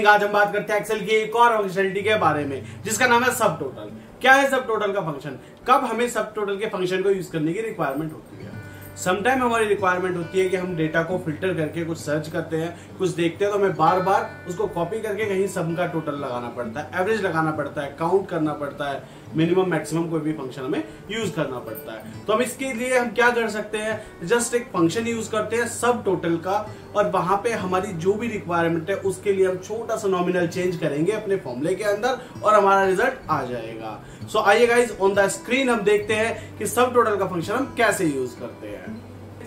आज हम बात करते हैं एक्सेल की एक और फंक्शनलिटी के बारे में जिसका नाम है सब टोटल। क्या है सब टोटल का फंक्शन? कब हमें सब टोटल के फंक्शन को यूज करने की रिक्वायरमेंट होती है? समटाइम हमारी रिक्वायरमेंट होती है कि हम डेटा को फिल्टर करके कुछ सर्च करते हैं, कुछ देखते हैं, तो हमें बार बार उसको कॉपी करके कहीं सम का टोटल लगाना पड़ता है, एवरेज लगाना पड़ता है, काउंट करना पड़ता है, मिनिमम मैक्सिमम कोई भी फंक्शन हमें यूज करना पड़ता है। तो हम इसके लिए हम क्या कर सकते हैं, जस्ट एक फंक्शन यूज करते हैं सब टोटल का, और वहां पे हमारी जो भी रिक्वायरमेंट है उसके लिए हम छोटा सा नॉमिनल चेंज करेंगे अपने फॉर्मूले के अंदर और हमारा रिजल्ट आ जाएगा। सो आइए गाइस, ऑन द स्क्रीन हम देखते हैं कि सब टोटल का फंक्शन हम कैसे यूज करते हैं।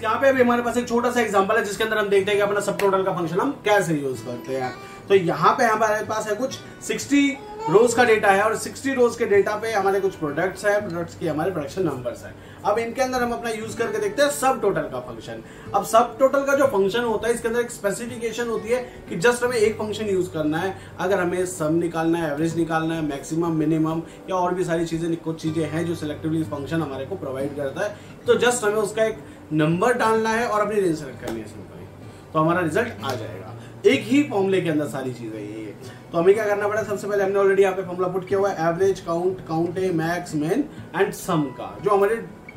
यहाँ पे अभी हमारे पास एक छोटा सा एग्जांपल है जिसके अंदर हम देखते हैं कि अपना सब टोटल का फंक्शन हम कैसे यूज करते हैं। तो यहाँ पे हमारे पास है कुछ 60 रोज का डेटा है और 60 रोज के डेटा पे हमारे कुछ प्रोडक्ट्स है, प्रोडक्ट्स की हमारे प्रोडक्शन नंबर्स है। अब इनके अंदर हम अपना यूज करके देखते हैं सब टोटल का फंक्शन। अब सब टोटल का जो फंक्शन होता है इसके अंदर एक स्पेसिफिकेशन होती है कि जस्ट हमें एक फंक्शन यूज करना है। अगर हमें सम निकालना है, एवरेज निकालना है, मैक्सिमम, मिनिमम या और भी सारी चीजें, कुछ चीजें हैं जो सिलेक्टिवली फंक्शन हमारे को प्रोवाइड करता है, तो जस्ट हमें उसका एक नंबर डालना है और अपनी रेंज सेलेक्ट करनी है सिंपली, तो हमारा रिजल्ट आ जाएगा। एक ही फॉर्मूले के अंदर सारी चीजें ये। तो हमें क्या करना पड़ा, सबसे पहले हमने ऑलरेडी यहाँ पे फॉर्मूला पुट किया हुआ है एवरेज, काउंट, काउंट ए, मैक्स, मिन एंड सम का, जो हमारे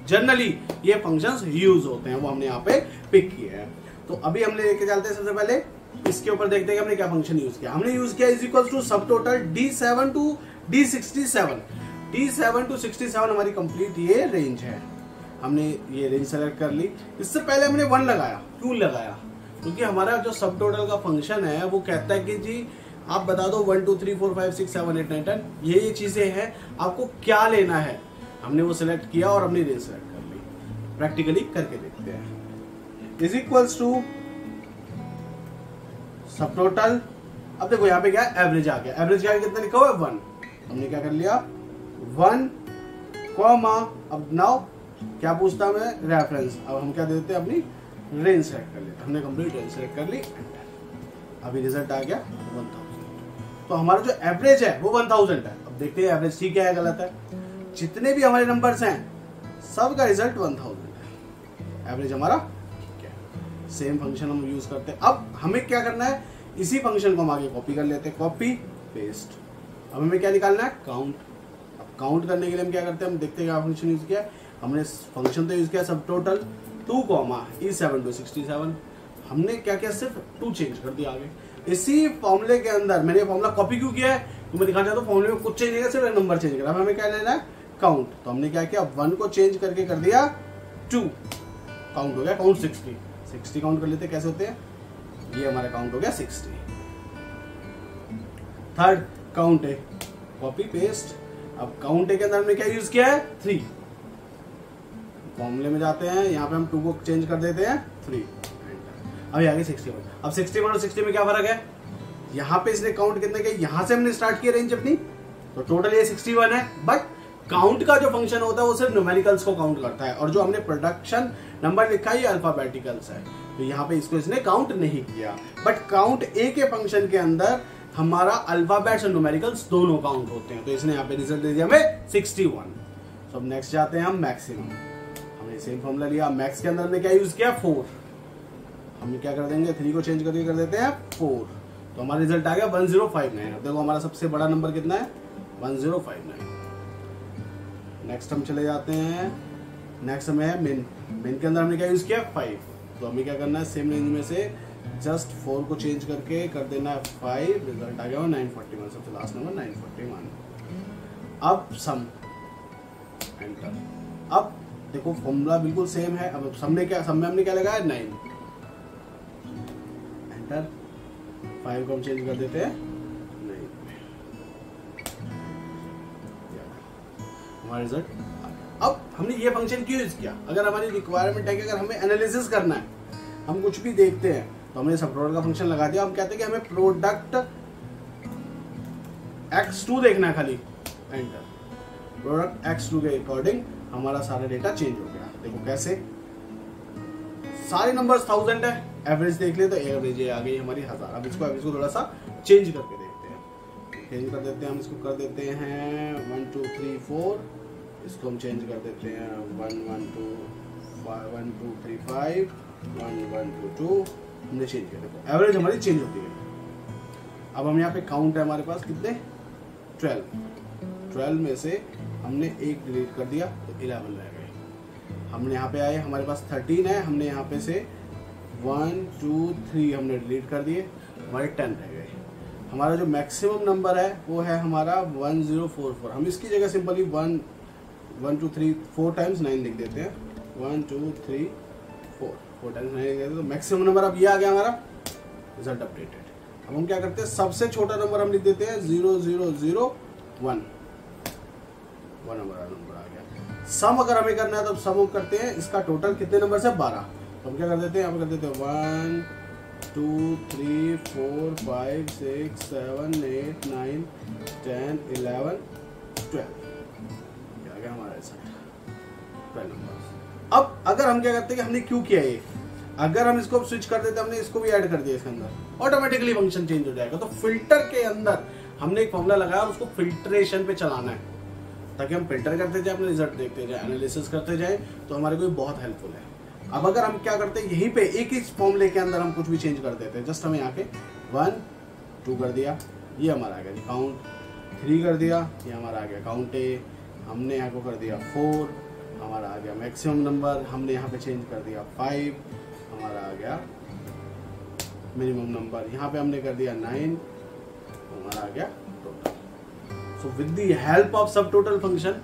जनरली ये फंक्शंस यूज होते हैं वो हमने यहाँ पे पिक किए हैं। तो अभी हमने लेके चलते हैं, सबसे पहले इसके ऊपर देखते हैं कि हमने क्या फंक्शन यूज किया। हमने यूज किया इज इक्वल टू सब total D7 to D67। D7 to 67 हमारी कंप्लीट ये रेंज है। हमने ये रेंज सेलेक्ट कर ली। इससे पहले हमने 1 लगाया। क्यों लगाया? क्योंकि हमारा जो सब टोटल का फंक्शन है वो कहता है कि जी आप बता दो 1 2 3 4 5 6 7 8 9 10 ये चीजें हैं, आपको क्या लेना है। हमने वो सिलेक्ट किया और अपनी रेंज सेलेक्ट कर ली। प्रैक्टिकली करके देखते हैं। इज इक्वल्स टू सब टोटल। अब देखो यहाँ पे क्या है, एवरेज आ गया। एवरेज क्या कितना लिखा हुआ है 1। हमने क्या कर लिया 1 कॉमा, अब नाउ क्या पूछता है रेफरेंस। अब हम क्या देते हैं, अपनी रेंज सेलेक्ट कर लेते। हमने कंप्लीट रेंज सेलेक्ट कर ली, अभी रिजल्ट आ गया 1000। तो हमारा जो एवरेज है वो 1000 है। अब देखते हैं एवरेज ठीक है गलत है। जितने भी हमारे नंबर्स हैं सब का रिजल्ट 1000 है। एवरेज हमारा ठीक है। सेम फंक्शन हम यूज करते हैं। अब हमें क्या करना है, इसी फंक्शन को हम आगे कॉपी कर लेते हैं, कॉपी पेस्ट। अब हमें क्या निकालना है, काउंट। अब काउंट करने के लिए हम क्या करते हैं, हम देखते हैं क्या फंक्शन यूज किया। हमने फंक्शन तो यूज किया सब टोटल 2 E7 to 67। हमने क्या किया, सिर्फ 2 चेंज कर दिया आगे। इसी फॉर्मूले के अंदर मैंने फॉर्मूला कॉपी क्यों किया है, तो मैं दिखाना चाहता हूँ फॉर्मूले में कुछ चेंज नहीं किया, सिर्फ नंबर चेंज करा। हमें क्या लेना है, काउंट। तो हमने क्या किया, 1 को चेंज करके कर दिया 2। काउंट हो गया, काउंट 60 काउंट कर लेते कैसे होते हैं। ये हमारा काउंट हो गया 60। थर्ड काउंट है, कॉपी पेस्ट। अब काउंट के अंदर हमने क्या यूज किया है 3। फॉर्मूले में जाते हैं, यहाँ पे हम 2 को चेंज कर देते हैं 3। अभी आगे 61। अब 61 और 60 में क्या फर्क है, यहाँ पे इसने काउंट कितने के, यहाँ से हमने स्टार्ट किया रेंज अपनी, तो टोटल ये 61 है। बट काउंट का जो फंक्शन होता है वो सिर्फ न्यूमेरिकल्स को काउंट करता है, और जो हमने प्रोडक्शन नंबर लिखा है ये अल्फाबेटिकल्स है, तो यहाँ पे इसको इसने काउंट नहीं किया। बट काउंट ए के फंक्शन के अंदर हमारा अल्फाबेट्स और न्यूमेरिकल्स दोनों काउंट होते हैं, तो इसने यहाँ पे रिजल्ट दे दिया हमें 61। तो अब नेक्स्ट जाते हैं हम मैक्सिमम। हमने सेम फॉर्मूला लिया, मैक्स के अंदर हमने क्या यूज किया 4। हम क्या कर देंगे, 3 को चेंज करके कर देते हैं 4। तो हमारा रिजल्ट आ गया 1059। अब देखो हमारा सबसे बड़ा नंबर कितना है, 1059। नेक्स्ट हम चले जाते हैं, नेक्स्ट हमें है मिन। मिन के अंदर हमने क्या यूज किया 5। तो हमें क्या करना है, सेम रेंज में से जस्ट 4 को चेंज करके कर देना है 5। रिजल्ट आ गया 941, सबसे लास्ट नंबर 941। अब सम, एंटर। अब देखो फॉर्मूला बिल्कुल सेम है। अब सम में हमने क्या लगाया 9। 5 को हम चेंज कर देते हैं 9। हमारा रिजल्ट आ गया। अब हमने ये फंक्शन क्यों यूज किया, अगर हमारी रिक्वायरमेंट है कि अगर हमें एनालिसिस करना है, हम कुछ भी देखते हैं, तो हमने सब प्रोडक्ट का फंक्शन लगा दिया। हम कहते हैं कि हमें प्रोडक्ट X2 देखना है खाली, एंटर। प्रोडक्ट X2 के अकॉर्डिंग हमारा सारा डेटा चेंज हो गया। देखो कैसे, सारे नंबर्स 1000 है, एवरेज देख ले तो एवरेज ये आ गई हमारी 1000। अब इसको एवरेज को थोड़ा सा चेंज करके देखते हैं, चेंज कर देते हैं। हम इसको कर देते हैं 1 2 3 4। इसको हम चेंज कर देते हैं 1 1 2 1 2 3 5 1 1 2 2 हमने चेंज किया। देखो एवरेज हमारी चेंज होती है। अब हम यहाँ पे काउंट है हमारे पास कितने 12 में से हमने एक डिलीट कर दिया तो 11 रह गए। हमने यहाँ पे आए हमारे पास 13 है, हमने यहाँ पे से 1 2 3 हमने डिलीट कर दिए, हमारे 10 रह गए। हमारा जो मैक्सिमम नंबर है वो है हमारा 1044। हम इसकी जगह सिंपली 1 2 3 4 टाइम्स 9 लिख देते हैं। 1 2 3 4 टाइम्स 9 लिख देते हैं तो मैक्सिमम नंबर अब ये आ गया हमारा रिजल्ट अपडेटेड। अब हम क्या करते हैं, सबसे छोटा नंबर हम लिख देते हैं 0001 नंबर आ गया। सम अगर हमें करना है तो सम हम करते हैं इसका टोटल कितने नंबर से 12। तो हम क्या कर देते हैं, यहाँ पे कर देते हैं 1 2 3 4 5 6 7 8 9 10 11 12 क्या गया हमारा ऐसा 12 नंबर। अब अगर हम क्या करते हैं कि हमने क्यों किया ये, अगर हम इसको स्विच कर देते, हमने इसको भी ऐड कर दिया इसके अंदर, ऑटोमेटिकली फंक्शन चेंज हो जाएगा। तो फिल्टर के अंदर हमने एक फॉर्मूला लगाया और उसको फिल्ट्रेशन पे चलाना है ताकि हम फिल्टर करते जाए, अपने रिजल्ट देखते जाए, एनालिसिस करते जाए, तो हमारे को बहुत हेल्पफुल है। अब अगर हम क्या करते हैं, यहीं पे एक ही फॉर्मूले के अंदर हम कुछ भी चेंज कर देते हैं। जस्ट हमें यहाँ के 1 2 कर दिया, ये हमारा आ गया जी काउंट। 3 कर दिया, ये हमारा आ गया काउंट ए। हमने यहाँ को कर दिया 4, हमारा आ गया मैक्सिमम नंबर। हमने यहाँ पे चेंज कर दिया 5, हमारा आ गया मिनिमम नंबर। यहाँ पे हमने कर दिया 9, हमारा आ गया total. So with the help of सब टोटल फंक्शन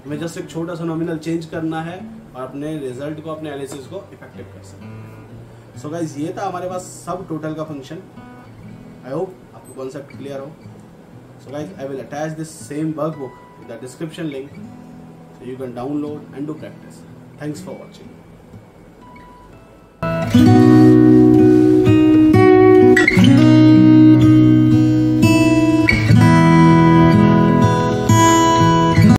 हमें जस्ट एक छोटा सा नॉमिनल चेंज करना है और अपने रिजल्ट को, अपने एनालिसिस को इफेक्टिव कर सकते हैं। सो गाइस ये था हमारे पास सब टोटल का फंक्शन। आई होप आपको कॉन्सेप्ट क्लियर हो। So guys I will attach this same workbook in the description link so you can download and do practice. Thanks for watching.